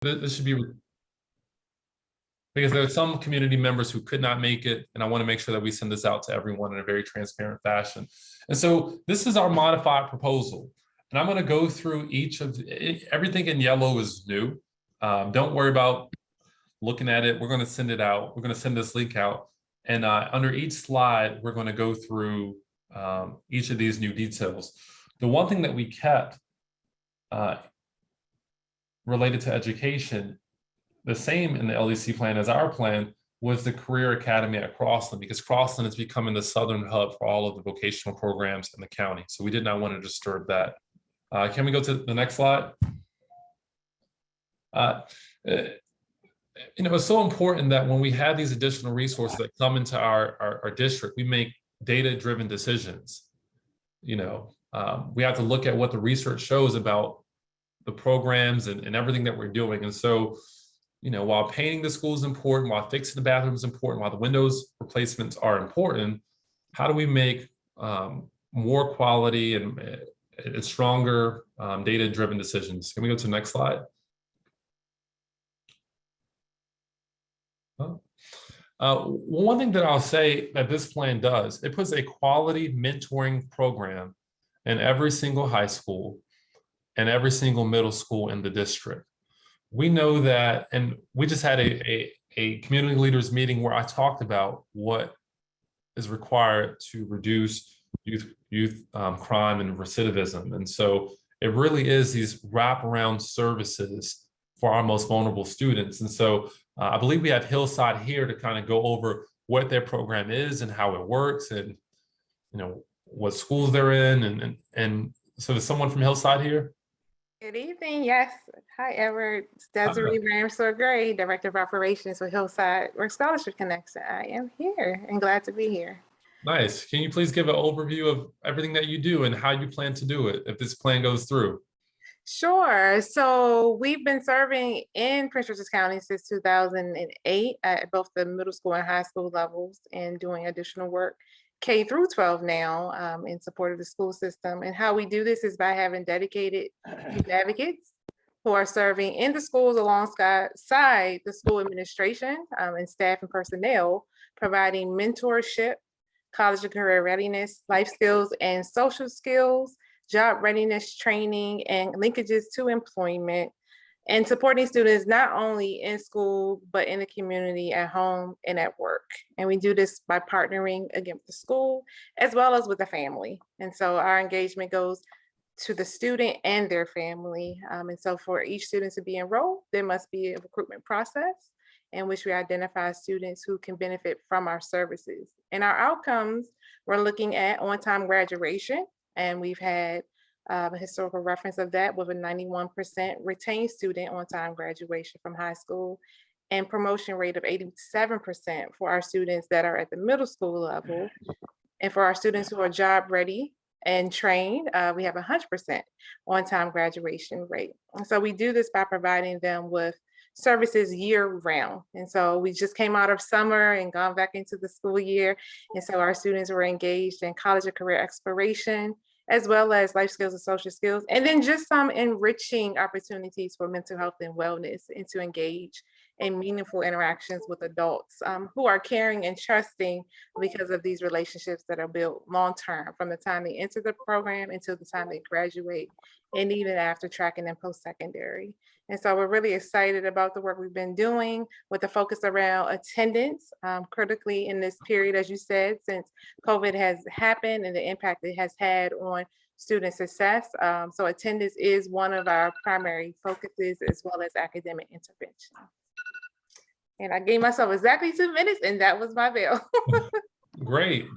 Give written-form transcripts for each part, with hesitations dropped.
This should be, because there are some community members who could not make it, and I want to make sure that we send this out to everyone in a very transparent fashion. And so this is our modified proposal. And I'm going to go through each of everything in yellow is new. Don't worry about looking at it. We're going to send it out. We're going to send this link out. And under each slide, we're going to go through each of these new details. The one thing that we kept related to education, the same in the LEC plan as our plan, was the Career Academy at Crossland, because Crossland is becoming the southern hub for all of the vocational programs in the county. So we did not want to disturb that. Can we go to the next slide? It's so important that when we have these additional resources that come into our district, we make data-driven decisions. We have to look at what the research shows about the programs and everything that we're doing. And so, while painting the school is important, while fixing the bathroom is important, while the windows replacements are important, how do we make more quality and stronger data-driven decisions? Can we go to the next slide? One thing that I'll say that this plan does, it puts a quality mentoring program in every single high school and every single middle school in the district. We know that, and we just had a community leaders meeting where I talked about what is required to reduce youth crime and recidivism. And so it really is these wraparound services for our most vulnerable students. And so I believe we have Hillside here to kind of go over what their program is and how it works, and what schools they're in. And so there's someone from Hillside here. Good evening. Yes. Hi, Edward. It's Desiree Ramsor-Gray, Director of Operations for Hillside Work Scholarship Connection. I am here and glad to be here. Nice. Can you please give an overview of everything that you do and how you plan to do it if this plan goes through? Sure. So we've been serving in Prince George's County since 2008 at both the middle school and high school levels, and doing additional work K through 12 now in support of the school system. And how we do this is by having dedicated youth advocates who are serving in the schools alongside the school administration and staff and personnel, providing mentorship, college and career readiness, life skills and social skills, job readiness training, and linkages to employment, and supporting students not only in school, but in the community, at home, and at work. And we do this by partnering again with the school, as well as with the family. And so our engagement goes to the student and their family. And so for each student to be enrolled, there must be a recruitment process in which we identify students who can benefit from our services. And our outcomes, we're looking at on-time graduation, and we've had a historical reference of that with a 91% retained student on-time graduation from high school, and promotion rate of 87% for our students that are at the middle school level. And for our students who are job ready and trained, we have 100% on-time graduation rate. And so we do this by providing them with services year round. And so we just came out of summer and gone back into the school year. And so our students were engaged in college and career exploration, as well as life skills and social skills, and then just some enriching opportunities for mental health and wellness, and to engage in meaningful interactions with adults who are caring and trusting, because of these relationships that are built long-term from the time they enter the program until the time they graduate, and even after tracking and post-secondary. And so we're really excited about the work we've been doing with the focus around attendance, critically in this period, as you said, since COVID has happened and the impact it has had on student success. So attendance is one of our primary focuses, as well as academic intervention. And I gave myself exactly 2 minutes, and that was my bell. Great.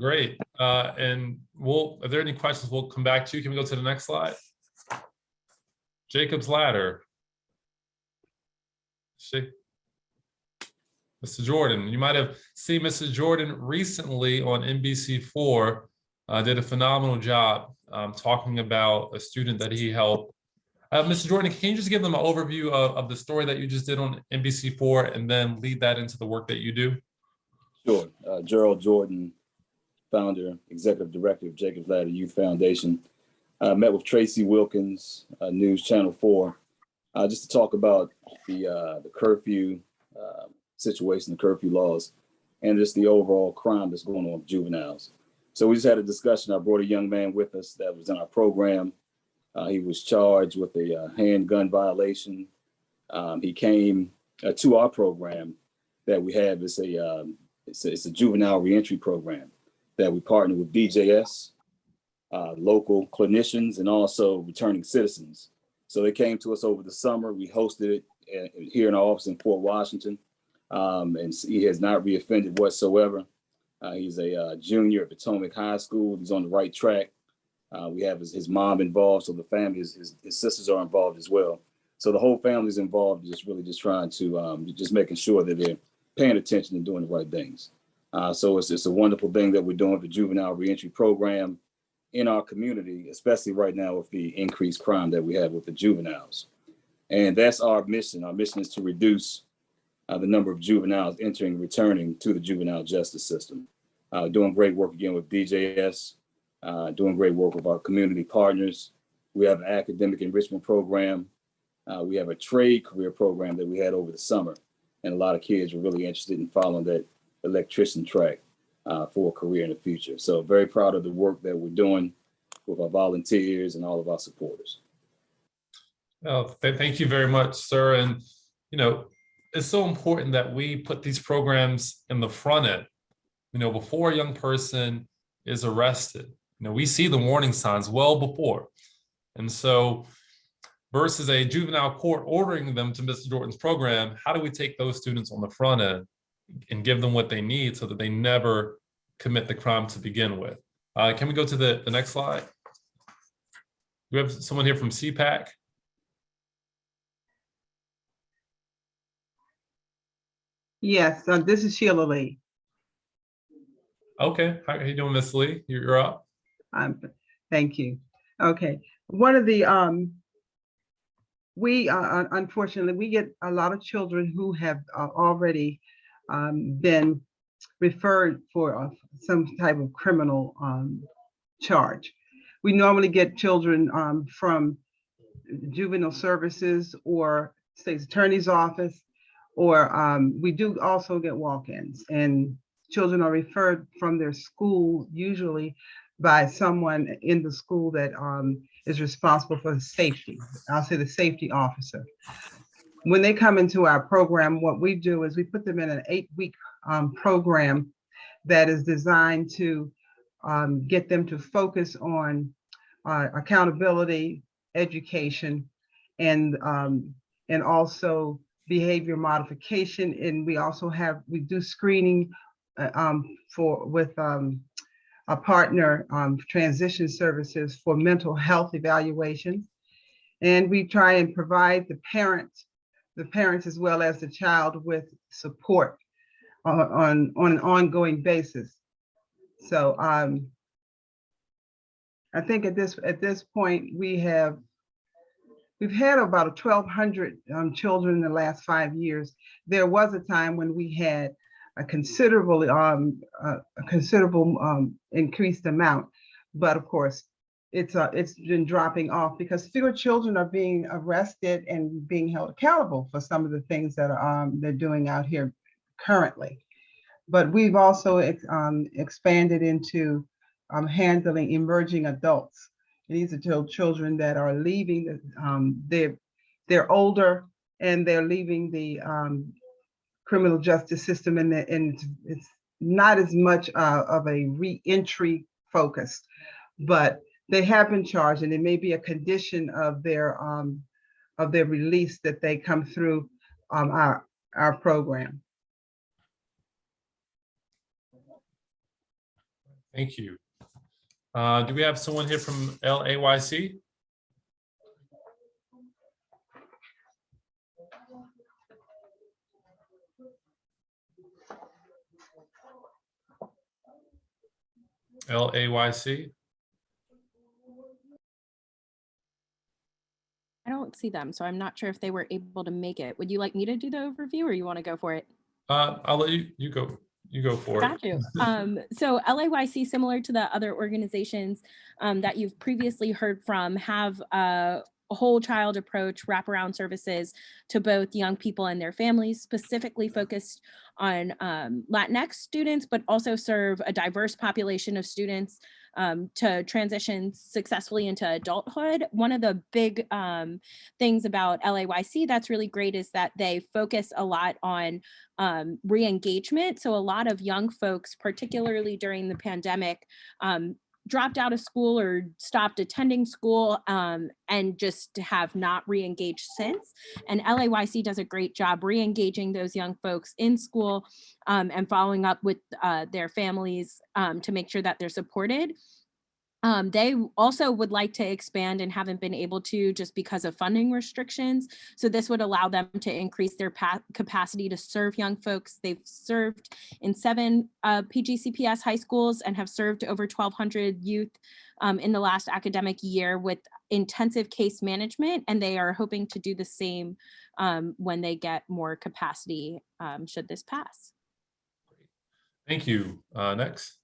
And if there are any questions, we'll come back to you. Can we go to the next slide? Jacob's Ladder. See, Mr. Jordan, you might have seen Mr. Jordan recently on NBC4, did a phenomenal job talking about a student that he helped. Mr. Jordan, can you just give them an overview of the story that you just did on NBC4, and then lead that into the work that you do? Sure. Gerald Jordan, founder, executive director of Jacob's Ladder Youth Foundation. Met with Tracy Wilkins, News Channel 4, just to talk about the curfew situation, the curfew laws, and just the overall crime that's going on with juveniles. So we just had a discussion. I brought a young man with us that was in our program. He was charged with a handgun violation. He came to our program that we have. It's a juvenile reentry program that we partner with DJS, local clinicians, and also returning citizens. So they came to us over the summer. We hosted it here in our office in Fort Washington, and he has not reoffended whatsoever. He's a junior at Potomac High School. He's on the right track. We have his mom involved, so the family, his sisters are involved as well. So the whole family is involved, just trying to just making sure that they're paying attention and doing the right things. So it's a wonderful thing that we're doing with the juvenile reentry program in our community, especially right now with the increased crime that we have with the juveniles. And that's our mission. Our mission is to reduce the number of juveniles entering and returning to the juvenile justice system. Doing great work again with DJS, doing great work with our community partners. We have an academic enrichment program. We have a trade career program that we had over the summer. And a lot of kids were really interested in following that electrician track for a career in the future. So very proud of the work that we're doing with our volunteers and all of our supporters. Well, thank you very much, sir. And, it's so important that we put these programs in the front end, before a young person is arrested. We see the warning signs well before. And so versus a juvenile court ordering them to Mr. Jordan's program, how do we take those students on the front end and give them what they need so that they never commit the crime to begin with? Can we go to the next slide? We have someone here from CPAC. Yes, this is Sheila Lee. Okay, how are you doing, Miss Lee? You're up. Thank you. Okay, one of the unfortunately we get a lot of children who have already been referred for some type of criminal charge. We normally get children from juvenile services or state's attorney's office, or we do also get walk-ins, and children are referred from their school, usually by someone in the school that is responsible for the safety. I'll say the safety officer. When they come into our program, what we do is we put them in an 8-week program that is designed to get them to focus on accountability, education, and also behavior modification. And we do screening with a partner, transition services, for mental health evaluations. And we try and provide the parents as well as the child with support on an ongoing basis. So I think at this point we've had about 1,200 children in the last 5 years. There was a time when we had a considerable increased amount, but of course it's been dropping off because fewer children are being arrested and being held accountable for some of the things that they're doing out here currently. But we've also expanded into handling emerging adults. These are children that are leaving. They're older and they're leaving the criminal justice system, and it's not as much of a re-entry focus, but they have been charged, and it may be a condition of their release that they come through our program. Thank you. Do we have someone here from LAYC? LAYC? I don't see them, so I'm not sure if they were able to make it. Would you like me to do the overview, or you want to go for it? I'll let you go. You go for it. Got you. So LAYC, similar to the other organizations that you've previously heard from, have whole child approach, wraparound services to both young people and their families, specifically focused on Latinx students, but also serve a diverse population of students to transition successfully into adulthood. One of the big things about LAYC that's really great is that they focus a lot on re-engagement. So a lot of young folks, particularly during the pandemic, dropped out of school or stopped attending school and just have not re-engaged since. And LAYC does a great job re-engaging those young folks in school and following up with their families to make sure that they're supported. They also would like to expand and haven't been able to just because of funding restrictions. So this would allow them to increase their capacity to serve young folks. They've served in 7 PGCPS high schools and have served over 1,200 youth in the last academic year with intensive case management. And they are hoping to do the same when they get more capacity should this pass. Thank you. Next.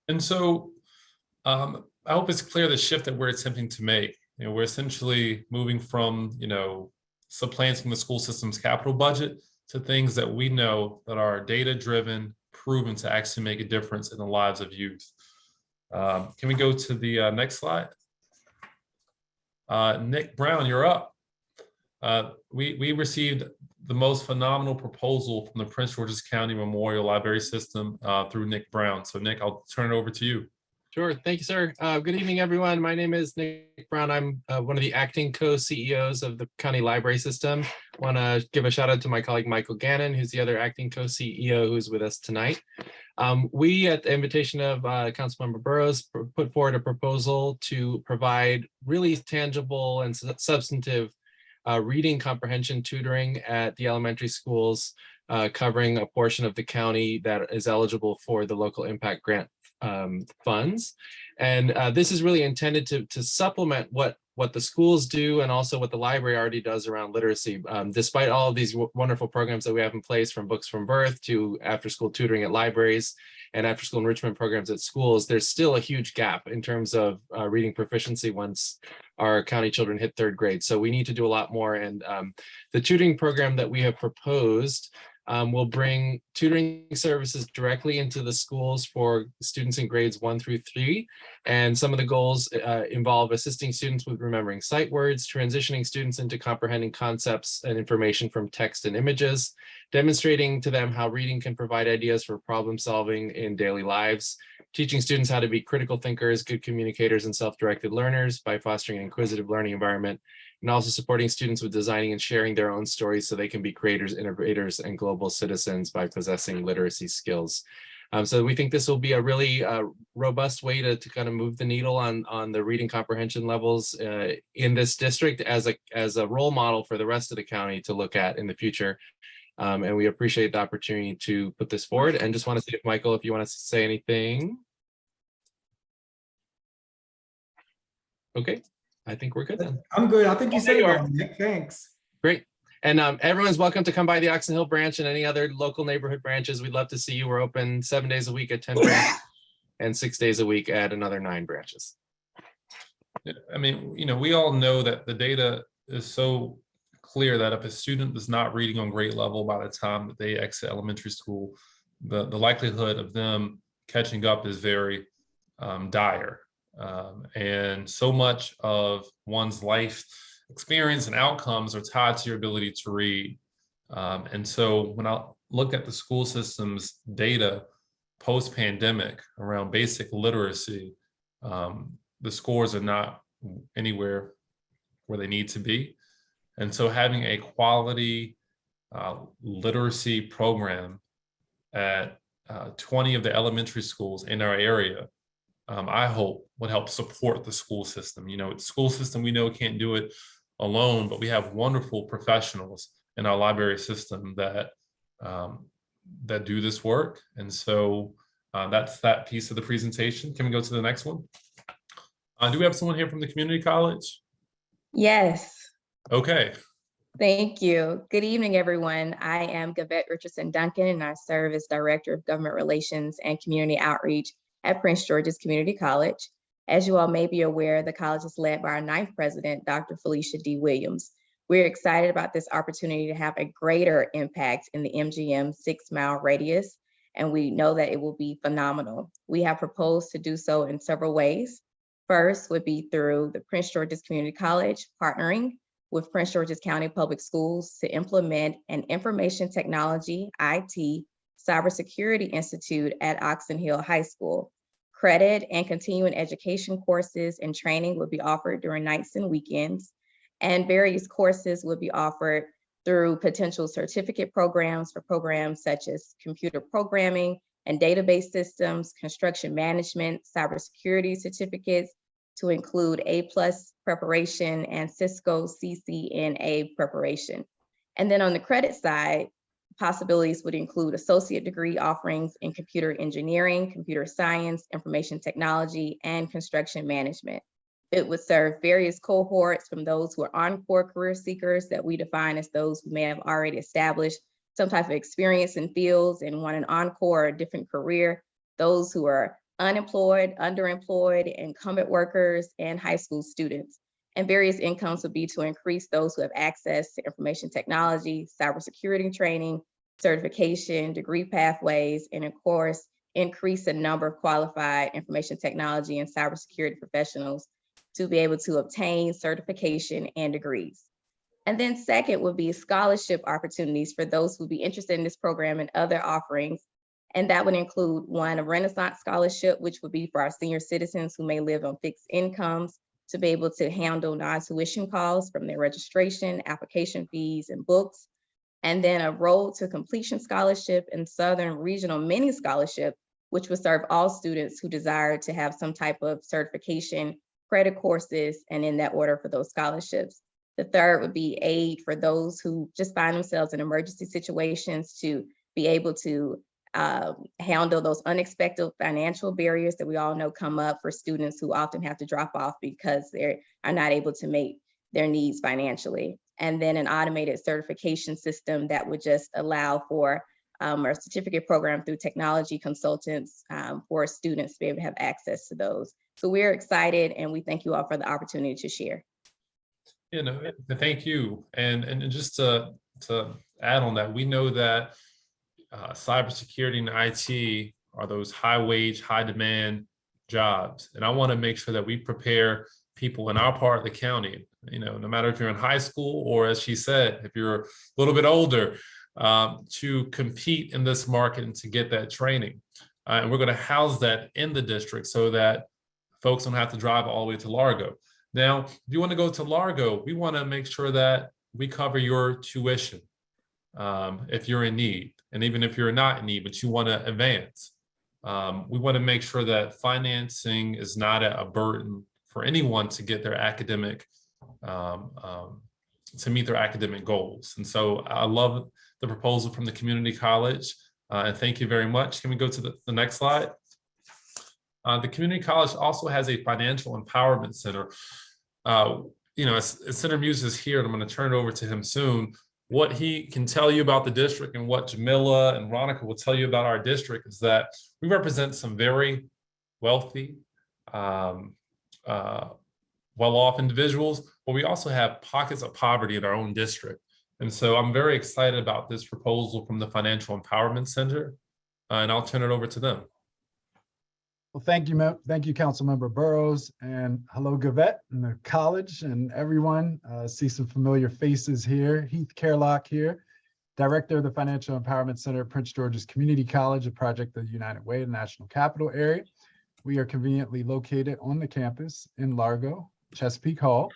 And so I hope it's clear the shift that we're attempting to make. We're essentially moving from, supplanting the school system's capital budget to things that we know that are data-driven, proven to actually make a difference in the lives of youth. Can we go to the next slide? Nick Brown, you're up. We received the most phenomenal proposal from the Prince George's County Memorial Library System through Nick Brown. So Nick, I'll turn it over to you. Sure. Thank you, sir. Good evening, everyone. My name is Nick Brown. I'm one of the acting co-CEOs of the County Library System. I want to give a shout out to my colleague, Michael Gannon, who's the other acting co-CEO who's with us tonight. We, at the invitation of Councilmember Burrows, put forward a proposal to provide really tangible and substantive reading comprehension tutoring at the elementary schools, covering a portion of the county that is eligible for the Local Impact Grant funds. And this is really intended to supplement what the schools do and also what the library already does around literacy. Despite all of these wonderful programs that we have in place, from Books from Birth to after-school tutoring at libraries and after-school enrichment programs at schools, there's still a huge gap in terms of reading proficiency once our county children hit 3rd grade. So we need to do a lot more. And the tutoring program that we have proposed will bring tutoring services directly into the schools for students in grades 1 through 3. And some of the goals involve assisting students with remembering sight words, transitioning students into comprehending concepts and information from text and images, demonstrating to them how reading can provide ideas for problem solving in daily lives, teaching students how to be critical thinkers, good communicators, and self-directed learners by fostering an inquisitive learning environment, and also supporting students with designing and sharing their own stories so they can be creators, innovators, and global citizens by possessing literacy skills. So we think this will be a really robust way to kind of move the needle on the reading comprehension levels in this district as a role model for the rest of the county to look at in the future. And we appreciate the opportunity to put this forward. And just want to see if Michael, if you want to say anything. Okay. I think we're good then. I'm good. I think you said it all, Nick. Thanks. Great. And everyone's welcome to come by the Oxon Hill branch and any other local neighborhood branches. We'd love to see you. We're open 7 days a week at 10 branches and 6 days a week at another 9 branches. I mean, we all know that the data is so clear that if a student is not reading on grade level by the time that they exit elementary school, the likelihood of them catching up is very dire. And so much of one's life experience and outcomes are tied to your ability to read. And so when I look at the school system's data post-pandemic around basic literacy, the scores are not anywhere where they need to be. And so having a quality literacy program at 20 of the elementary schools in our area, I hope would help support the school system. The school system, we know, can't do it alone, but we have wonderful professionals in our library system that do this work. And so that's that piece of the presentation. Can we go to the next one? Do we have someone here from the community college? Yes. Okay. Thank you. Good evening, everyone. I am Gavette Richardson Duncan, and I serve as Director of Government Relations and Community Outreach at Prince George's Community College. As you all may be aware, the college is led by our 9th president, Dr. Felicia D. Williams. We're excited about this opportunity to have a greater impact in the MGM 6-mile radius, and we know that it will be phenomenal. We have proposed to do so in several ways. First would be through the Prince George's Community College partnering with Prince George's County Public Schools to implement an information technology, IT, cybersecurity institute at Oxon Hill High School. Credit and continuing education courses and training would be offered during nights and weekends, and various courses would be offered through potential certificate programs for programs such as computer programming and database systems, construction management, cybersecurity certificates, to include A+ preparation and Cisco CCNA preparation. And then on the credit side, possibilities would include associate degree offerings in computer engineering, computer science, information technology, and construction management. It would serve various cohorts, from those who are encore career seekers that we define as those who may have already established some type of experience in fields and want an encore or a different career, those who are unemployed, underemployed, incumbent workers, and high school students. And various incomes would be to increase those who have access to information technology, cybersecurity training, certification, degree pathways, and of course, increase the number of qualified information technology and cybersecurity professionals to be able to obtain certification and degrees. And then second would be scholarship opportunities for those who would be interested in this program and other offerings. And that would include one, a Renaissance Scholarship, which would be for our senior citizens who may live on fixed incomes, to be able to handle non-tuition costs from their registration, application fees, and books. And then a Road to Completion Scholarship and Southern Regional Mini Scholarship, which would serve all students who desire to have some type of certification, credit courses, and in that order for those scholarships. The third would be aid for those who just find themselves in emergency situations, to be able to handle those unexpected financial barriers that we all know come up for students who often have to drop off because they are not able to make their needs financially. And then an automated certification system that would just allow for a certificate program through technology consultants for students to be able to have access to those. So we're excited, and we thank you all for the opportunity to share. You know, thank you. And just to add on that, we know that cybersecurity and IT are those high wage, high demand jobs. And I want to make sure that we prepare people in our part of the county, you know, no matter if you're in high school or, as she said, if you're a little bit older, to compete in this market and to get that training. And we're going to house that in the district so that folks don't have to drive all the way to Largo. Now, if you want to go to Largo, we want to make sure that we cover your tuition if you're in need. And even if you're not in need, but you want to advance, we want to make sure that financing is not a burden for anyone to get their academic, to meet their academic goals. And so I love the proposal from the community college, and thank you very much. Can we go to the next slide? The community college also has a financial empowerment center. You know, as Senator Muse is here, and I'm going to turn it over to him soon. What he can tell you about the district and what Jamila and Ronica will tell you about our district is that we represent some very wealthy, well-off individuals, but we also have pockets of poverty in our own district. And so I'm very excited about this proposal from the Financial Empowerment Center, and I'll turn it over to them. Well, thank you, Councilmember Burrows, and hello, Gavette and the college and everyone. See some familiar faces here. Heath Kerlock here, Director of the Financial Empowerment Center at Prince George's Community College, a project of the United Way in the National Capital Area. We are conveniently located on the campus in Largo, Chesapeake Hall.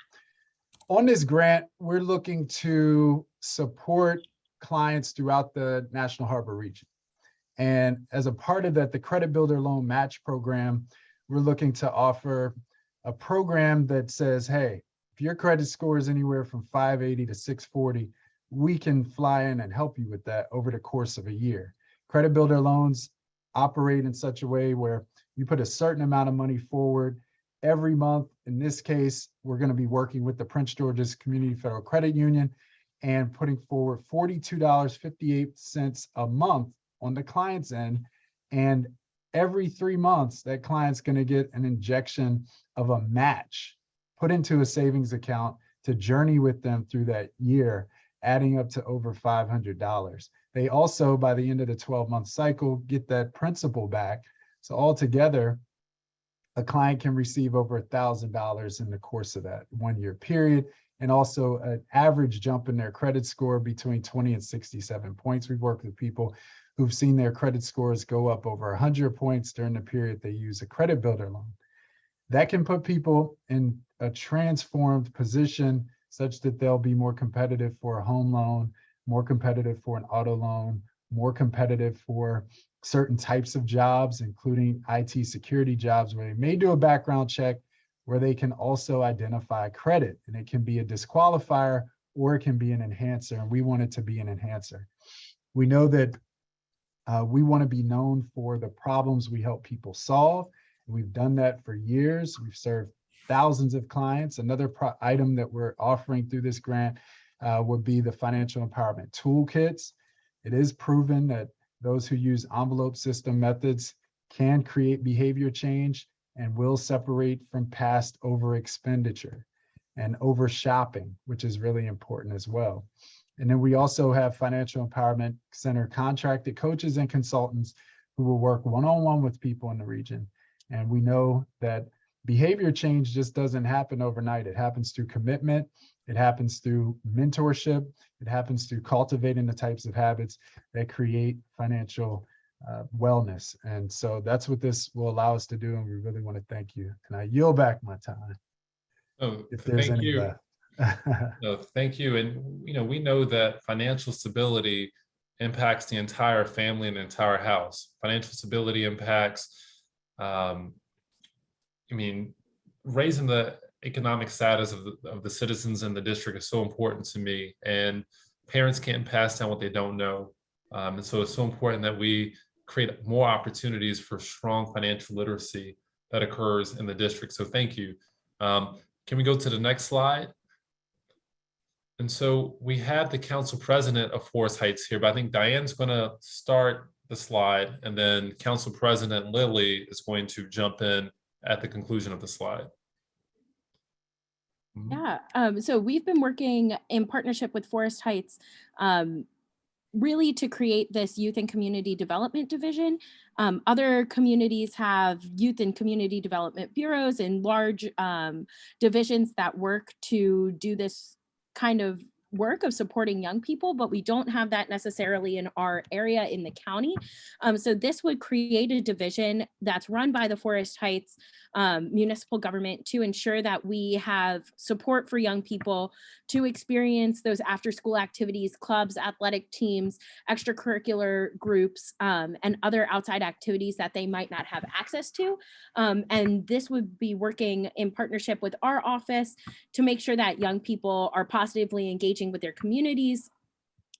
On this grant, we're looking to support clients throughout the National Harbor region. And as a part of that, the Credit Builder Loan Match Program, we're looking to offer a program that says, hey, if your credit score is anywhere from 580 to 640, we can fly in and help you with that over the course of a year. Credit Builder loans operate in such a way where you put a certain amount of money forward every month. In this case, we're going to be working with the Prince George's Community Federal Credit Union and putting forward $42.58 a month on the client's end. And every 3 months, that client's going to get an injection of a match put into a savings account to journey with them through that year, adding up to over $500. They also, by the end of the 12-month cycle, get that principal back. So altogether, a client can receive over $1,000 in the course of that 1-year period, and also an average jump in their credit score between 20 and 67 points. We've worked with people who've seen their credit scores go up over 100 points during the period they use a credit builder loan. That can put people in a transformed position such that they'll be more competitive for a home loan, more competitive for an auto loan, more competitive for certain types of jobs, including IT security jobs, where they may do a background check, where they can also identify credit, and it can be a disqualifier or it can be an enhancer, and we want it to be an enhancer. We know that we want to be known for the problems we help people solve. We've done that for years. We've served thousands of clients. Another item that we're offering through this grant would be the financial empowerment toolkits. It is proven that those who use envelope system methods can create behavior change and will separate from past over expenditure and over shopping, which is really important as well. And then we also have Financial Empowerment Center contracted coaches and consultants who will work one-on-one with people in the region. And we know that behavior change just doesn't happen overnight. It happens through commitment. It happens through mentorship. It happens through cultivating the types of habits that create financial wellness. And so that's what this will allow us to do. And we really want to thank you. And I yield back my time. Oh, If there's thank any you. left. No, thank you. And, we know that financial stability impacts the entire family and the entire house. Financial stability impacts, raising the economic status of the citizens in the district is so important to me. And parents can't pass down what they don't know. And so it's so important that we create more opportunities for strong financial literacy that occurs in the district. So thank you. Can we go to the next slide? And so we have the council president of Forest Heights here, but I think Diane's going to start the slide, and then Council President Lilly is going to jump in at the conclusion of the slide. Yeah, so we've been working in partnership with Forest Heights really to create this youth and community development division. Other communities have youth and community development bureaus and large divisions that work to do this kind of work of supporting young people, but we don't have that necessarily in our area in the county. So this would create a division that's run by the Forest Heights municipal government to ensure that we have support for young people to experience those after school activities, clubs, athletic teams, extracurricular groups, and other outside activities that they might not have access to. And this would be working in partnership with our office to make sure that young people are positively engaging with their communities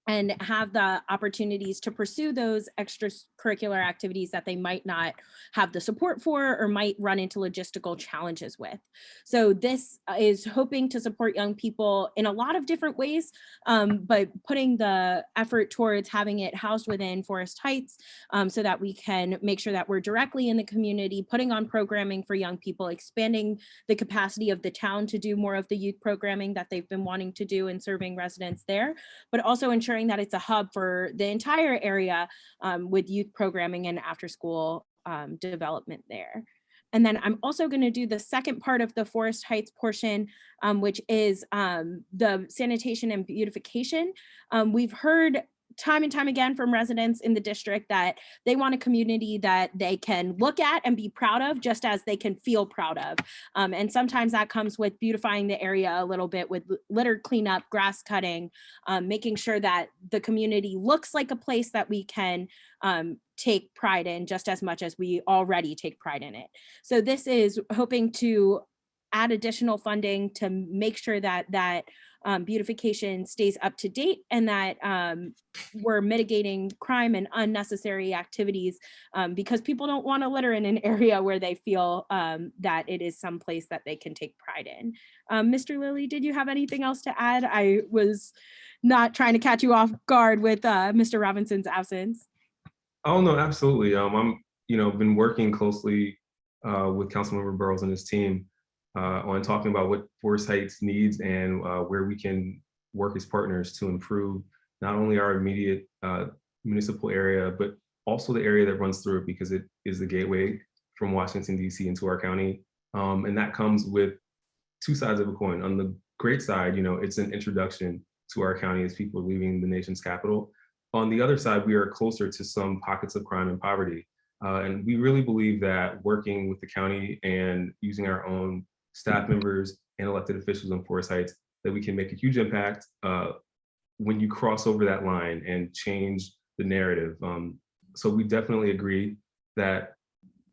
and have the opportunities to pursue those extracurricular activities that they might not have the support for or might run into logistical challenges with. So this is hoping to support young people in a lot of different ways, but putting the effort towards having it housed within Forest Heights so that we can make sure that we're directly in the community, putting on programming for young people, expanding the capacity of the town to do more of the youth programming that they've been wanting to do and serving residents there, but also ensuring that it's a hub for the entire area with youth programming and after school development there. And then I'm also going to do the second part of the Forest Heights portion, which is the sanitation and beautification. We've heard time and time again from residents in the district that they want a community that they can look at and be proud of, just as they can feel proud of. And sometimes that comes with beautifying the area a little bit with litter cleanup, grass cutting, making sure that the community looks like a place that we can take pride in just as much as we already take pride in it. So this is hoping to add additional funding to make sure that beautification stays up to date and that we're mitigating crime and unnecessary activities because people don't want to litter in an area where they feel that it is someplace that they can take pride in. Mr. Lilly, did you have anything else to add? I was not trying to catch you off guard with Mr. Robinson's absence. Oh no, absolutely. I'm been working closely with Councilmember Burrows and his team on talking about what Forest Heights needs and where we can work as partners to improve not only our immediate municipal area, but also the area that runs through it, because it is the gateway from Washington, D.C. into our county. And that comes with two sides of a coin. On the great side, it's an introduction to our county as people are leaving the nation's capital. On the other side, we are closer to some pockets of crime and poverty. And we really believe that working with the county and using our own staff members and elected officials in Forest Heights, that we can make a huge impact when you cross over that line and change the narrative. So we definitely agree that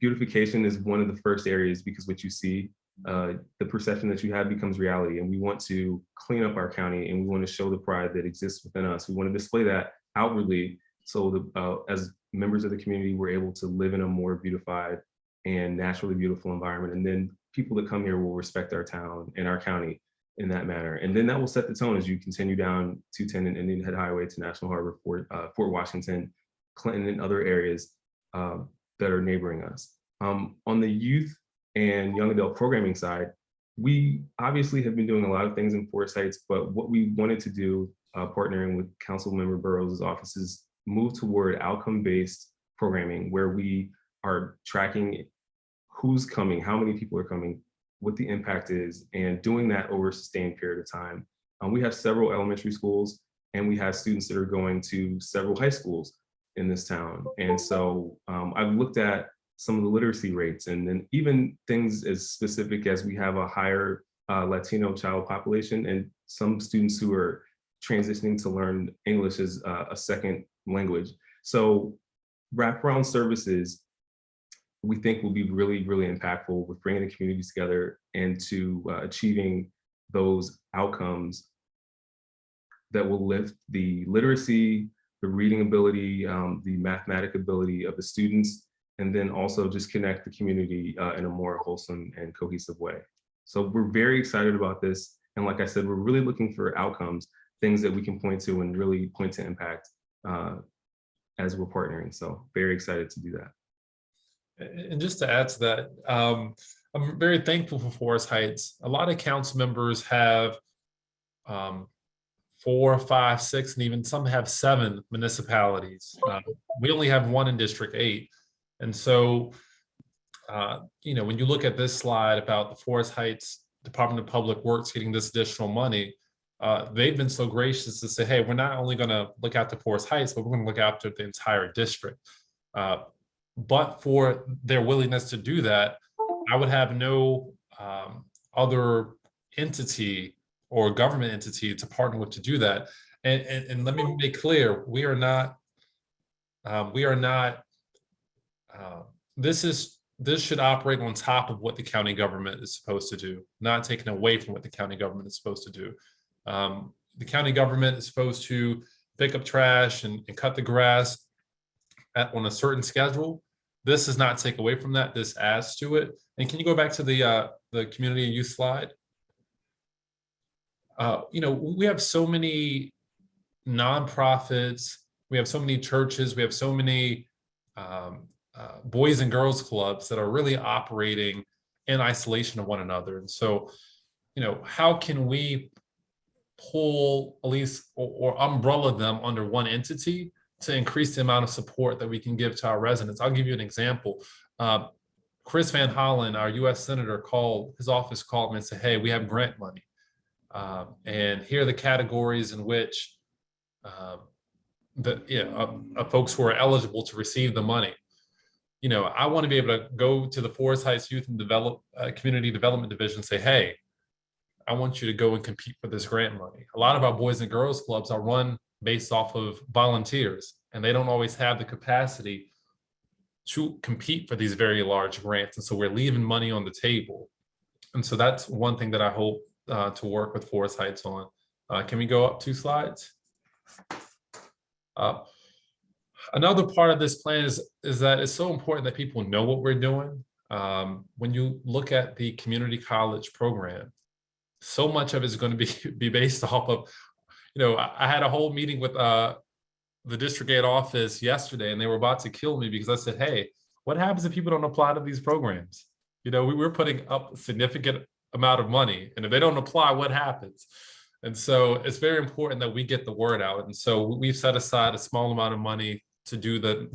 beautification is one of the first areas, because what you see, the perception that you have becomes reality. And we want to clean up our county, and we want to show the pride that exists within us. We want to display that outwardly, so as members of the community, we're able to live in a more beautified and naturally beautiful environment. And then people that come here will respect our town and our county in that manner. And then that will set the tone as you continue down 210 and Indian Head Highway to National Harbor, Fort Washington, Clinton, and other areas that are neighboring us. On the youth and young adult programming side, we obviously have been doing a lot of things in Forest Heights, but what we wanted to do, partnering with Councilmember Burrows' office, is move toward outcome-based programming, where we are tracking who's coming, how many people are coming, what the impact is, and doing that over a sustained period of time. We have several elementary schools, and we have students that are going to several high schools in this town. And so I've looked at some of the literacy rates, and then even things as specific as we have a higher Latino child population, and some students who are transitioning to learn English as a second language. So wraparound services, we think, will be really, really impactful with bringing the communities together and to achieving those outcomes that will lift the literacy, the reading ability, the mathematic ability of the students, and then also just connect the community in a more wholesome and cohesive way. So we're very excited about this. And like I said, we're really looking for outcomes, things that we can point to and really point to impact as we're partnering. So very excited to do that. And just to add to that, I'm very thankful for Forest Heights. A lot of council members have 4, 5, 6, and even some have 7 municipalities. We only have 1 in District 8. And so, when you look at this slide about the Forest Heights Department of Public Works getting this additional money, they've been so gracious to say, hey, we're not only going to look after Forest Heights, but we're going to look after the entire district. But for their willingness to do that, I would have no other entity or government entity to partner with to do that. And let me make clear, we are not. This should operate on top of what the county government is supposed to do, not taken away from what the county government is supposed to do. The county government is supposed to pick up trash and cut the grass on a certain schedule. This does not take away from that. This adds to it. And can you go back to the community and youth slide? We have so many nonprofits. We have so many churches. We have so many boys and girls clubs that are really operating in isolation of one another. And so, how can we pull at least or umbrella them under one entity to increase the amount of support that we can give to our residents? I'll give you an example. Chris Van Hollen, our US Senator, his office called me and said, hey, we have grant money. And here are the categories in which folks who are eligible to receive the money. I want to be able to go to the Forest Heights Youth and Community Development Division and say, hey, I want you to go and compete for this grant money. A lot of our boys and girls clubs are run based off of volunteers, and they don't always have the capacity to compete for these very large grants. And so we're leaving money on the table. And so that's one thing that I hope to work with Forest Heights on. Can we go up 2 slides? Another part of this plan is that it's so important that people know what we're doing. When you look at the community college program, so much of it is going to be based off of, I had a whole meeting with the District 8 office yesterday, and they were about to kill me because I said, hey, what happens if people don't apply to these programs? You know, we're putting up a significant amount of money, and if they don't apply, what happens? And so it's very important that we get the word out. And so we've set aside a small amount of money to do the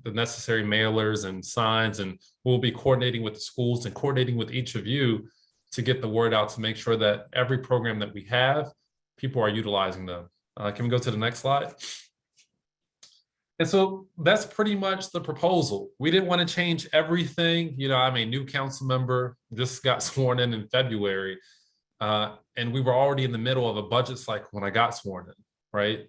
necessary mailers and signs, and we'll be coordinating with the schools and coordinating with each of you to get the word out, to make sure that every program that we have, people are utilizing them. Can we go to the next slide? And so that's pretty much the proposal. We didn't want to change everything. You know, I'm a new council member, just got sworn in February. And we were already in the middle of a budget cycle when I got sworn in, right?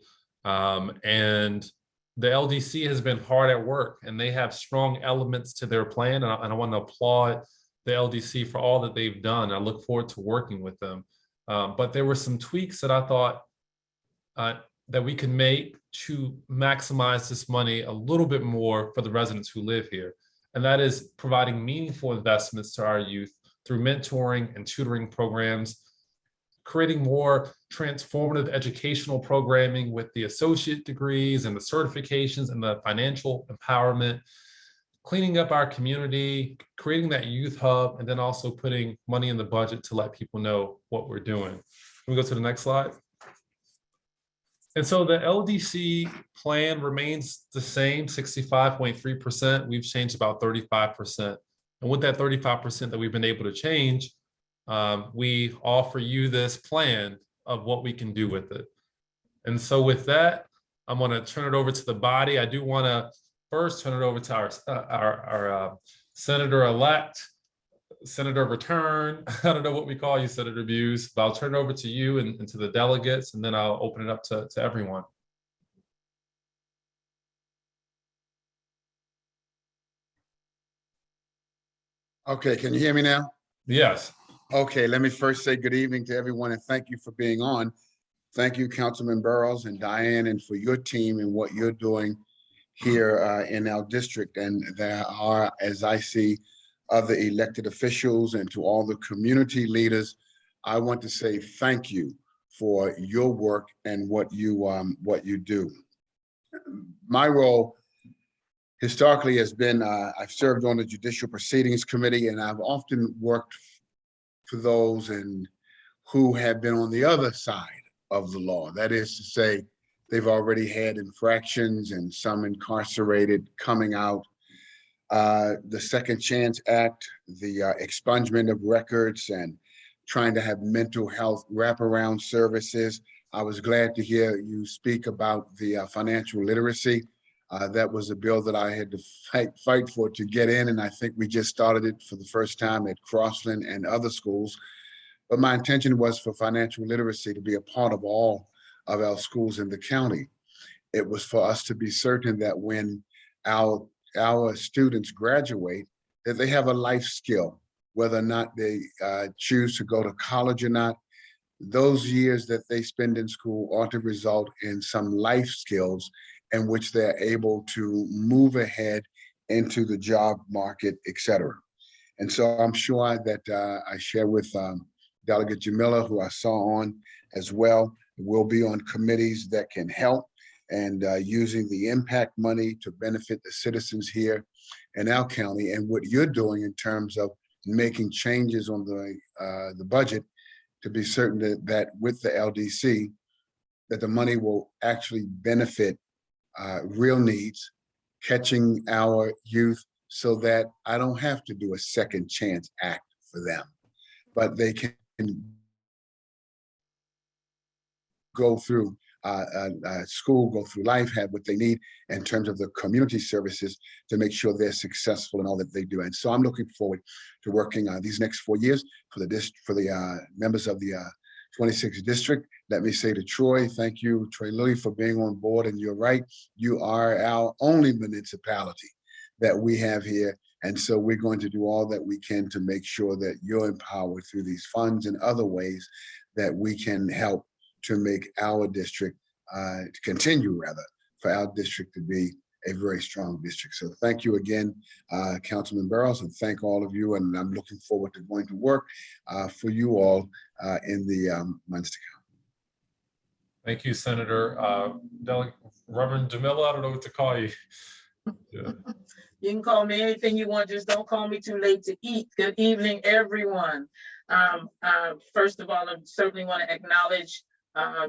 And the LDC has been hard at work, and they have strong elements to their plan. And I want to applaud the LDC for all that they've done. I look forward to working with them. But there were some tweaks that I thought that we can make to maximize this money a little bit more for the residents who live here. And that is providing meaningful investments to our youth through mentoring and tutoring programs, creating more transformative educational programming with the associate degrees and the certifications and the financial empowerment, cleaning up our community, creating that youth hub, and then also putting money in the budget to let people know what we're doing. Can we go to the next slide? And so the LDC plan remains the same, 65.3%. We've changed about 35%. And with that 35% that we've been able to change, we offer you this plan of what we can do with it. And so with that, I'm going to turn it over to the body. I do want to first turn it over to our Senator-elect, Senator Return. I don't know what we call you, Senator Buse, but I'll turn it over to you and to the delegates, and then I'll open it up to everyone. Okay, can you hear me now? Yes. Okay, let me first say good evening to everyone and thank you for being on. Thank you, Councilman Burrows and Diane, and for your team and what you're doing here in our district. And there are, as I see, other elected officials, and to all the community leaders, I want to say thank you for your work and what you do. My role historically has been, I've served on the Judicial Proceedings Committee, and I've often worked for those who have been on the other side of the law. That is to say, they've already had infractions and some incarcerated coming out. The Second Chance Act, the expungement of records, and trying to have mental health wraparound services. I was glad to hear you speak about the financial literacy. That was a bill that I had to fight for to get in, and I think we just started it for the first time at Crossland and other schools. But my intention was for financial literacy to be a part of all of our schools in the county. It was for us to be certain that when our students graduate, that they have a life skill, whether or not they choose to go to college or not. Those years that they spend in school ought to result in some life skills in which they're able to move ahead into the job market, et cetera. And so I'm sure that I share with Delegate Jamila, who I saw on as well, will be on committees that can help, and using the impact money to benefit the citizens here in our county, and what you're doing in terms of making changes on the budget to be certain that with the LDC, that the money will actually benefit real needs, catching our youth so that I don't have to do a Second Chance Act for them, but they can go through school, go through life, have what they need in terms of the community services to make sure they're successful in all that they do. And so I'm looking forward to working these next 4 years for the members of the 26th district. Let me say to Troy, thank you, Troy Lilly, for being on board. And you're right, you are our only municipality that we have here. And so we're going to do all that we can to make sure that you're empowered through these funds and other ways that we can help to make our district, to continue rather, for our district to be a very strong district. So thank you again, Councilman Burrows, and thank all of you. And I'm looking forward to going to work for you all in the months to come. Thank you, Senator. Reverend Jamila, I don't know what to call you. Yeah. You can call me anything you want, just don't call me too late to eat. Good evening, everyone. First of all, I certainly want to acknowledge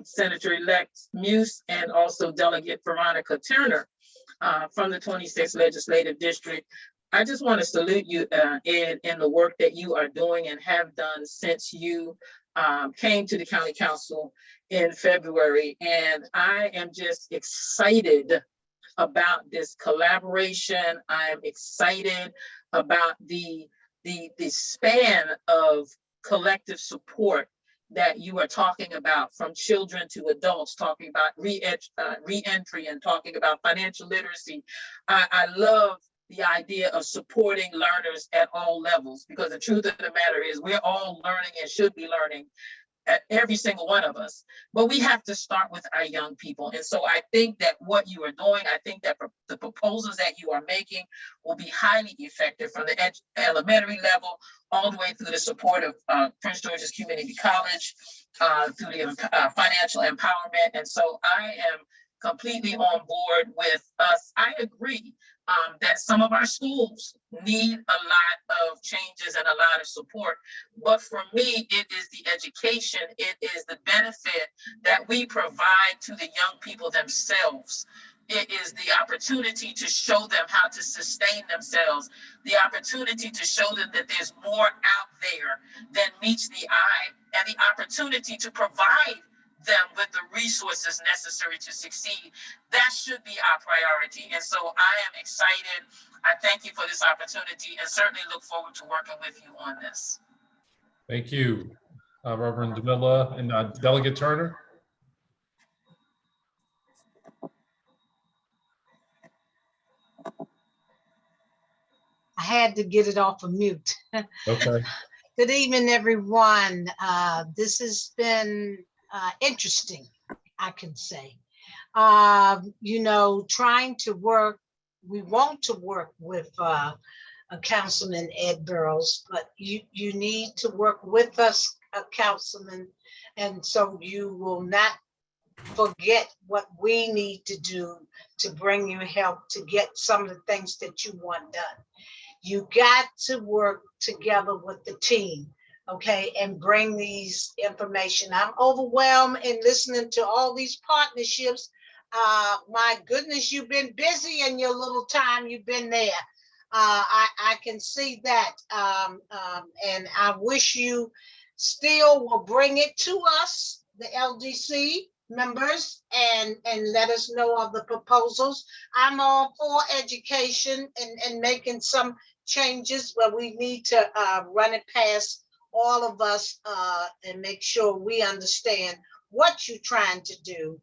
Senator-elect Muse and also Delegate Veronica Turner from the 26th Legislative District. I just want to salute you, Ed, in the work that you are doing and have done since you came to the County Council in February. And I am just excited about this collaboration. I'm excited about the span of collective support that you are talking about, from children to adults, talking about re-entry and talking about financial literacy. I love the idea of supporting learners at all levels, because the truth of the matter is we're all learning and should be learning, every single one of us, but we have to start with our young people. And so I think that what you are doing, I think that the proposals that you are making will be highly effective from the elementary level all the way through the support of Prince George's Community College, through the financial empowerment. And so I am completely on board with us. I agree that some of our schools need a lot of changes and a lot of support. But for me, it is the education, it is the benefit that we provide to the young people themselves. It is the opportunity to show them how to sustain themselves, the opportunity to show them that there's more out there than meets the eye, and the opportunity to provide them with the resources necessary to succeed. That should be our priority. And so I am excited. I thank you for this opportunity and certainly look forward to working with you on this. Thank you, Reverend Davila and Delegate Turner. I had to get it off of mute. Okay. Good evening, everyone. This has been interesting, I can say. You know, trying to work, we want to work with Councilman Ed Burrows, but you need to work with us, Councilman, and so you will not forget what we need to do to bring you help to get some of the things that you want done. You got to work together with the team, okay, and bring these information. I'm overwhelmed in listening to all these partnerships. My goodness, you've been busy in your little time you've been there. I can see that, and I wish you still will bring it to us, the LDC members, and let us know of the proposals. I'm all for education and making some changes, but we need to run it past all of us and make sure we understand what you're trying to do.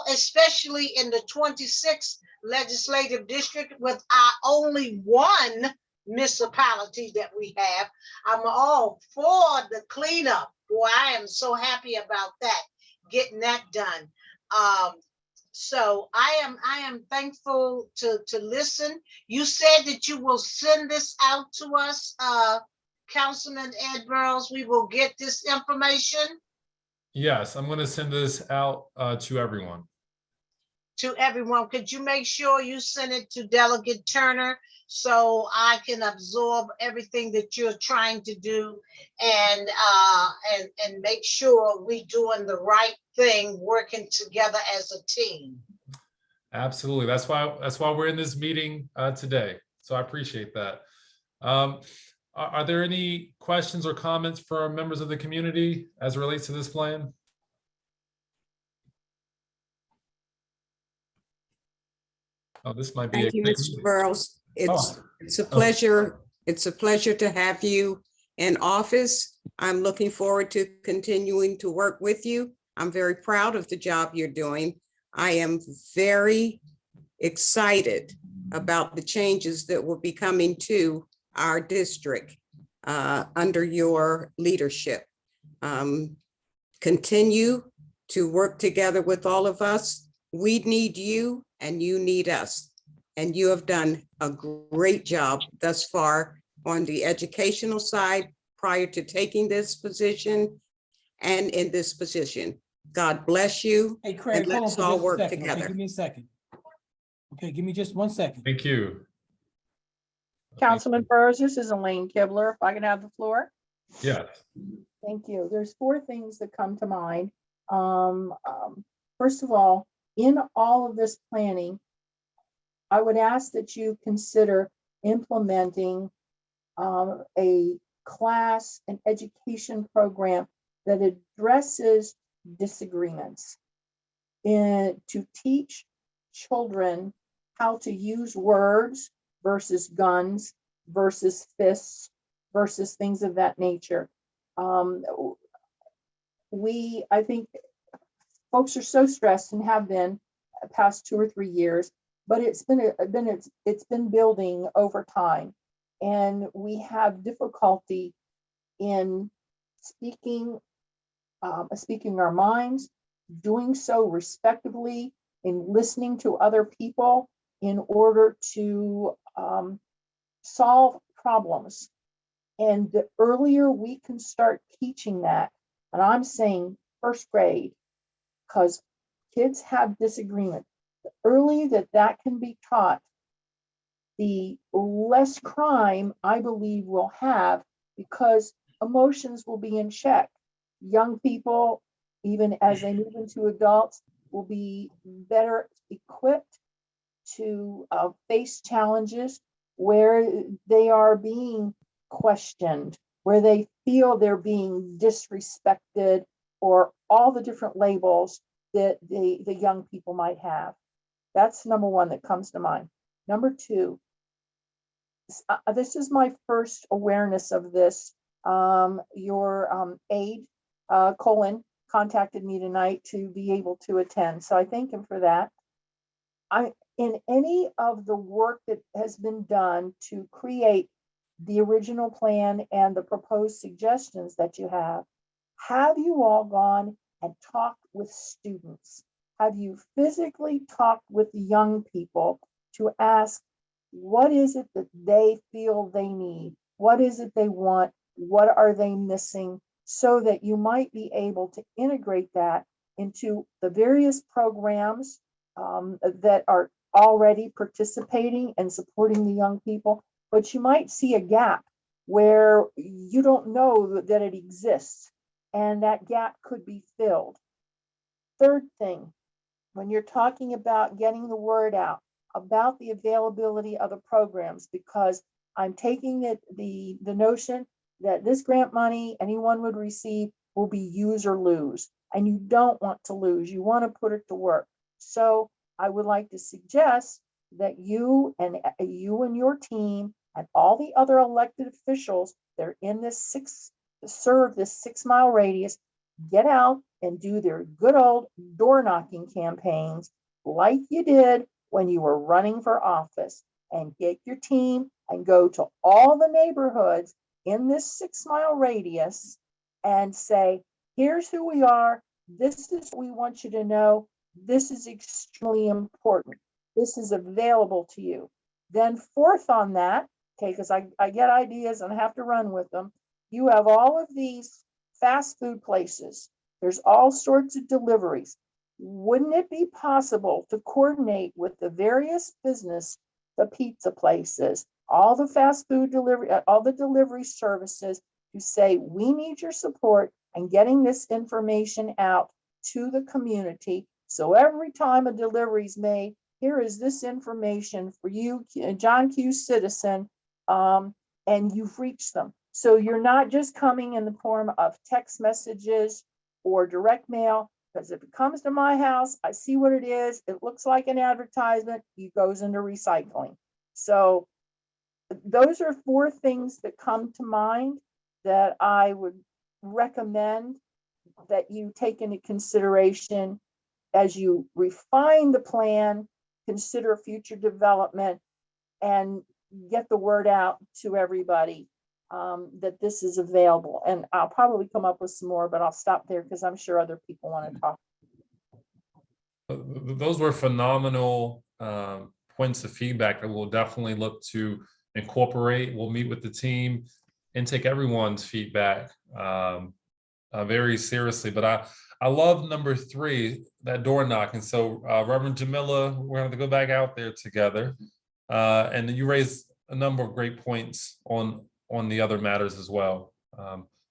Especially in the 26th legislative district, with our only one municipality that we have, I'm all for the cleanup. Boy, I am so happy about that, getting that done. So I am thankful to listen. You said that you will send this out to us, Councilman Ed Burrows. We will get this information. Yes, I'm going to send this out to everyone. To everyone, could you make sure you send it to Delegate Turner so I can absorb everything that you're trying to do, and make sure we're doing the right thing, working together as a team. Absolutely. That's why we're in this meeting today. So I appreciate that. Are there any questions or comments from members of the community as it relates to this plan? Oh, this might be. Thank you, Mr. Burrows. It's a pleasure. It's a pleasure to have you in office. I'm looking forward to continuing to work with you. I'm very proud of the job you're doing. I am very excited about the changes that will be coming to our district under your leadership. Continue to work together with all of us. We need you and you need us. And you have done a great job thus far on the educational side prior to taking this position and in this position. God bless you. Hey, Craig, and let's all work together. Okay, give me a second. Okay, give me just 1 second. Thank you. Councilman Burrs, this is Elaine Kibler, if I can have the floor. Yes. Thank you. There's 4 things that come to mind. First of all, in all of this planning, I would ask that you consider implementing a class and education program that addresses disagreements and to teach children how to use words versus guns versus fists versus things of that nature. I think folks are so stressed and have been the past 2 or 3 years, but it's been building over time, and we have difficulty in speaking our minds, doing so respectively, in listening to other people in order to solve problems. And the earlier we can start teaching that, and I'm saying 1st grade, because kids have disagreement. The earlier that can be taught, the less crime I believe we'll have, because emotions will be in check. Young people, even as they move into adults, will be better equipped to face challenges where they are being questioned, where they feel they're being disrespected, or all the different labels that the young people might have. That's number 1 that comes to mind. Number 2, this is my first awareness of this. Your aide, Colin, contacted me tonight to be able to attend, so I thank him for that. In any of the work that has been done to create the original plan and the proposed suggestions that you have you all gone and talked with students? Have you physically talked with young people to ask, what is it that they feel they need? What is it they want? What are they missing? So that you might be able to integrate that into the various programs that are already participating and supporting the young people. But you might see a gap where you don't know that it exists, and that gap could be filled. 3rd thing, when you're talking about getting the word out about the availability of the programs, because I'm taking the notion that this grant money anyone would receive will be use or lose, and you don't want to lose. You want to put it to work. So I would like to suggest that you and your team and all the other elected officials that are in this serve this 6 mile radius, get out and do their good old door knocking campaigns like you did when you were running for office, and get your team and go to all the neighborhoods in this 6 mile radius and say, here's who we are. This is what we want you to know. This is extremely important. This is available to you. Then 4th on that, okay, because I get ideas and I have to run with them. You have all of these fast food places. There's all sorts of deliveries. Wouldn't it be possible to coordinate with the various business, the pizza places, all the fast food delivery, all the delivery services, to say, we need your support in getting this information out to the community. So every time a delivery is made, here is this information for you, John Q. citizen, and you've reached them. So you're not just coming in the form of text messages or direct mail, because if it comes to my house, I see what it is. It looks like an advertisement. It goes into recycling. So those are 4 things that come to mind that I would recommend that you take into consideration as you refine the plan, consider future development, and get the word out to everybody that this is available. And I'll probably come up with some more, but I'll stop there because I'm sure other people want to talk. Those were phenomenal points of feedback that we'll definitely look to incorporate. We'll meet with the team and take everyone's feedback very seriously. But I love number 3, that door knocking. So Reverend Jamila, we're going to go back out there together. And you raised a number of great points on the other matters as well.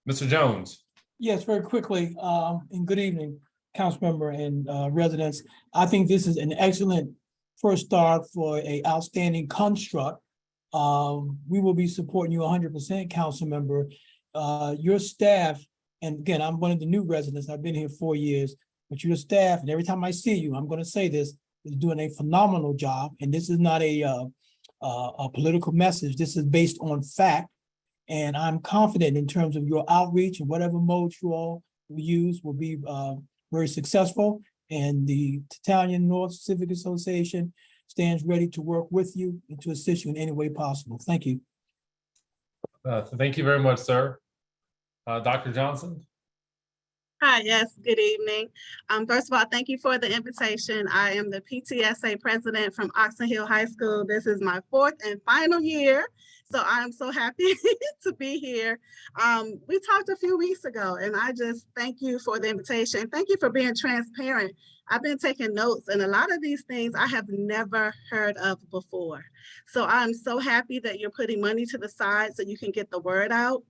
Mr. Jones. Yes, very quickly, and good evening, council member and residents. I think this is an excellent first start for a outstanding construct. We will be supporting you 100%, council member. Your staff, and again, I'm one of the new residents. I've been here 4 years, but your staff, and every time I see you, I'm going to say this, is doing a phenomenal job. And this is not a political message. This is based on fact. And I'm confident in terms of your outreach and whatever modes you all will use will be very successful. And the Italian North Civic Association stands ready to work with you and to assist you in any way possible. Thank you. Thank you very much, sir. Dr. Johnson. Hi, yes, good evening. First of all, thank you for the invitation. I am the PTSA president from Oxon Hill High School. This is my 4th and final year, so I'm so happy to be here. We talked a few weeks ago, and I just thank you for the invitation. Thank you for being transparent. I've been taking notes, and a lot of these things I have never heard of before. So I'm so happy that you're putting money to the side so you can get the word out.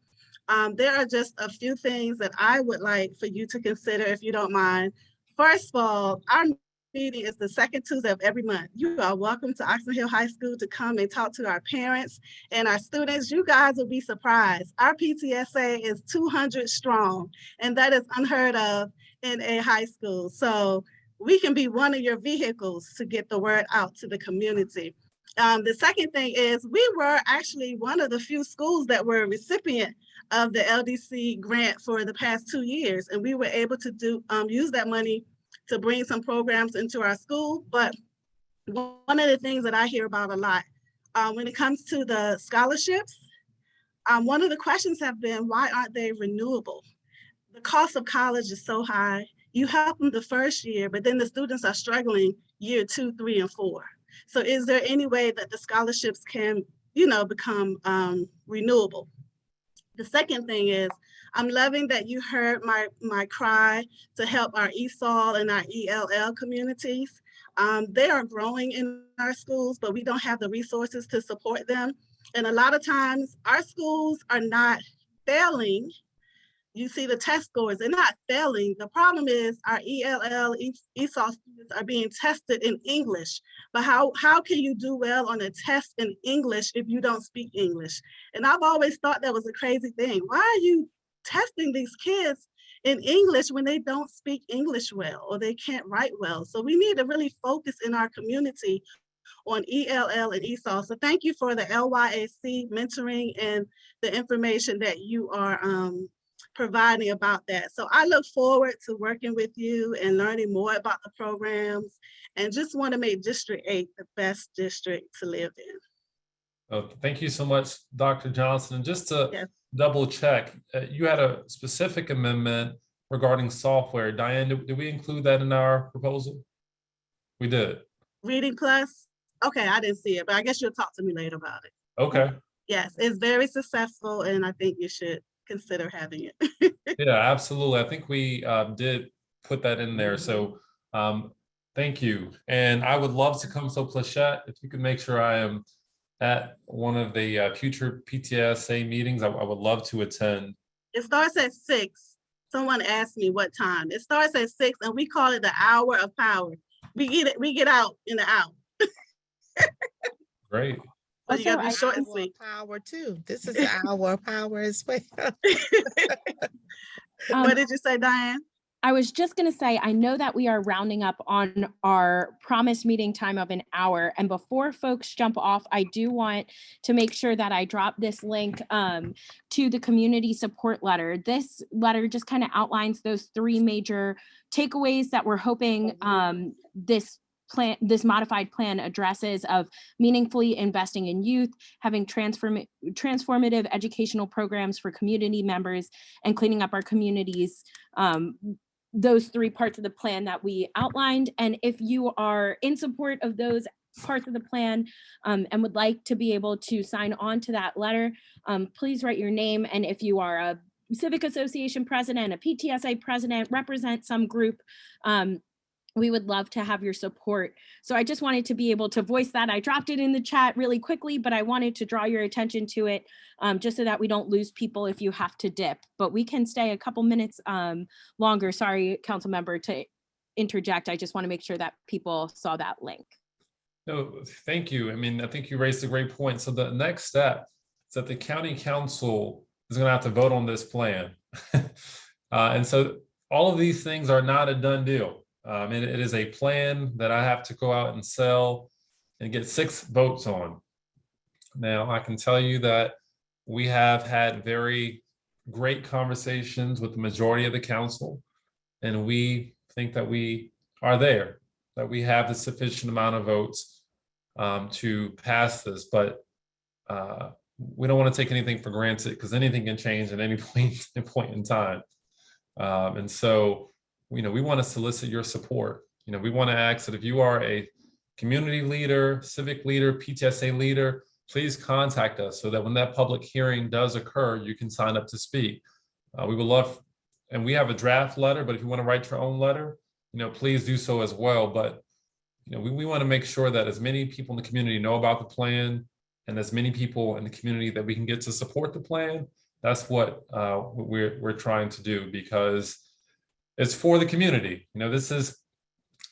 There are just a few things that I would like for you to consider, if you don't mind. First of all, our meeting is the second Tuesday of every month. You are welcome to Oxon Hill High School to come and talk to our parents and our students. You guys will be surprised. Our PTSA is 200 strong, and that is unheard of in a high school. So we can be one of your vehicles to get the word out to the community. The second thing is we were actually one of the few schools that were a recipient of the LDC grant for the past 2 years. And we were able to use that money to bring some programs into our school. But one of the things that I hear about a lot when it comes to the scholarships, one of the questions have been, why aren't they renewable? The cost of college is so high. You help them the first year, but then the students are struggling year 2, 3, and 4. So is there any way that the scholarships can, become renewable? The second thing is, I'm loving that you heard my cry to help our ESOL and our ELL communities. They are growing in our schools, but we don't have the resources to support them. And a lot of times our schools are not failing. You see the test scores, they're not failing. The problem is our ELL, ESOL students are being tested in English. But how can you do well on a test in English if you don't speak English? And I've always thought that was a crazy thing. Why are you testing these kids in English when they don't speak English well or they can't write well? So we need to really focus in our community on ELL and ESOL. So thank you for the LYAC mentoring and the information that you are providing about that. So I look forward to working with you and learning more about the programs, and just want to make District 8 the best district to live in. Thank you so much, Dr. Johnson. And just to double check, you had a specific amendment regarding software. Diane, did we include that in our proposal? We did. Reading Plus? Okay, I didn't see it, but I guess you'll talk to me later about it. Okay. Yes, it's very successful, and I think you should consider having it. Yeah, absolutely. I think we did put that in there. So thank you. And I would love to come to Plachette. If you could make sure I am at one of the future PTSA meetings, I would love to attend. It starts at 6. Someone asked me what time. It starts at 6, and we call it the hour of power. We get out in the hour. Great. So you gotta be short and sweet. Power too. This is an hour of power as well. What did you say, Diane? I was just going to say, I know that we are rounding up on our promised meeting time of an hour. And before folks jump off, I do want to make sure that I drop this link to the community support letter. This letter just kind of outlines those 3 major takeaways that we're hoping this modified plan addresses, of meaningfully investing in youth, having transformative educational programs for community members, and cleaning up our communities. Those 3 parts of the plan that we outlined. And if you are in support of those parts of the plan and would like to be able to sign on to that letter, please write your name. And if you are a civic association president, a PTSA president, represent some group, we would love to have your support. So I just wanted to be able to voice that. I dropped it in the chat really quickly, but I wanted to draw your attention to it just so that we don't lose people if you have to dip. But we can stay a couple minutes longer. Sorry, council member, to interject. I just want to make sure that people saw that link. No, thank you. I mean, I think you raised a great point. So the next step is that the county council is going to have to vote on this plan. And so all of these things are not a done deal. It is a plan that I have to go out and sell and get 6 votes on. Now, I can tell you that we have had very great conversations with the majority of the council, and we think that we are there, that we have the sufficient amount of votes to pass this, but we don't want to take anything for granted because anything can change at any point in time. And so, we want to solicit your support. We want to ask that if you are a community leader, civic leader, PTSA leader, please contact us so that when that public hearing does occur, you can sign up to speak. We would love, and we have a draft letter, but if you want to write your own letter, please do so as well. But, we want to make sure that as many people in the community know about the plan and as many people in the community that we can get to support the plan. That's what we're trying to do, because it's for the community. This is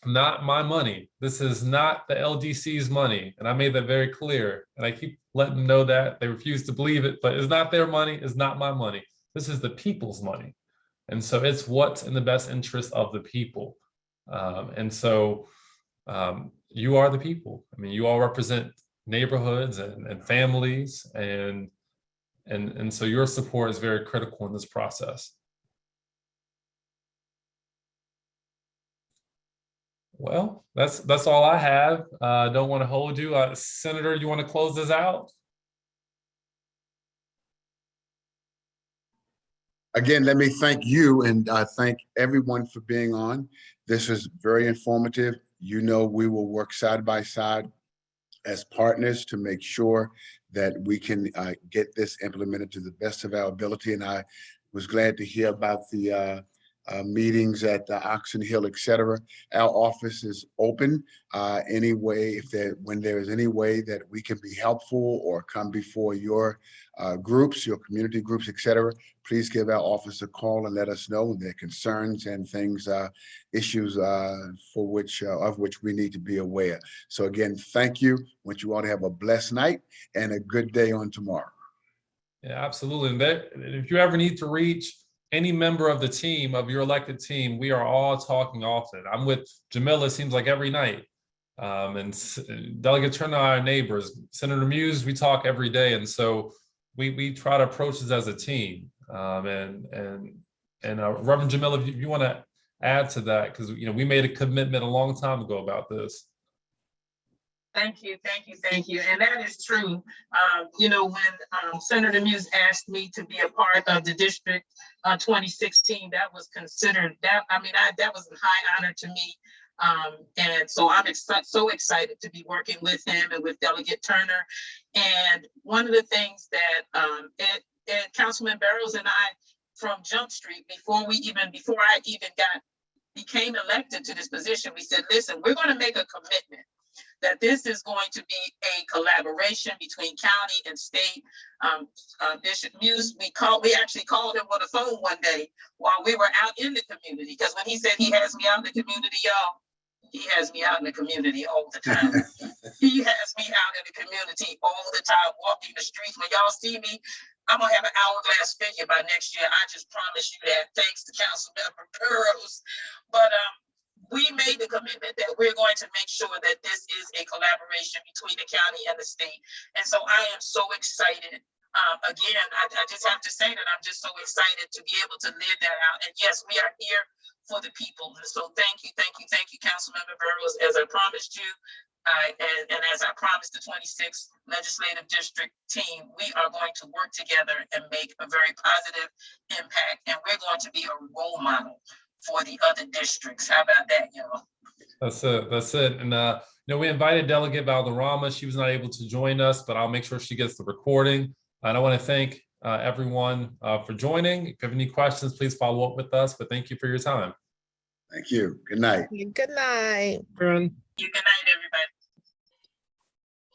not my money. This is not the LDC's money. And I made that very clear. And I keep letting them know that. They refuse to believe it, but it's not their money. It's not my money. This is the people's money. And so it's what's in the best interest of the people. And so you are the people. I mean, you all represent neighborhoods and families. And so your support is very critical in this process. Well, that's all I have. Don't want to hold you. Senator, you want to close this out? Again, let me thank you and thank everyone for being on. This is very informative. We will work side by side as partners to make sure that we can get this implemented to the best of our ability. And I was glad to hear about the meetings at Oxon Hill, et cetera. Our office is open when there is any way that we can be helpful or come before your groups, your community groups, et cetera. Please give our office a call and let us know their concerns and things, issues of which we need to be aware. So again, thank you. Want you all to have a blessed night and a good day on tomorrow. Yeah, absolutely. And if you ever need to reach any member of the team, of your elected team, we are all talking often. I'm with Jamila, seems like every night. And Delegate Turner, our neighbors, Senator Muse, we talk every day. And so we try to approach this as a team. And Reverend Jamila, if you want to add to that, because we made a commitment a long time ago about this. Thank you. And that is true. When Senator Muse asked me to be a part of the District 2016, that was considered, that was a high honor to me. And so I'm so excited to be working with him and with Delegate Turner. And one of the things that Councilman Barrows and I from Jump Street, before I even became elected to this position, we said, listen, we're going to make a commitment that this is going to be a collaboration between county and state. Bishop Muse, we actually called him on the phone one day while we were out in the community, because when he said he has me out in the community, y'all, he has me out in the community all the time. He has me out in the community all the time, walking the streets. When y'all see me, I'm gonna have an hourglass figure by next year. I just promise you that, thanks to Councilmember Burrows. But we made the commitment that we're going to make sure that this is a collaboration between the county and the state. And so I am so excited. Again, I just have to say that I'm just so excited to be able to live that out. And yes, we are here for the people. And so thank you, Councilmember Burrows. As I promised you, and as I promised the 26th Legislative District team, we are going to work together and make a very positive impact. And we're going to be a role model for the other districts. How about that, y'all? That's it. And we invited Delegate Valderrama. She was not able to join us, but I'll make sure she gets the recording. And I want to thank everyone for joining. If you have any questions, please follow up with us, but thank you for your time. Thank you. Good night. Good night. Everyone. Good night.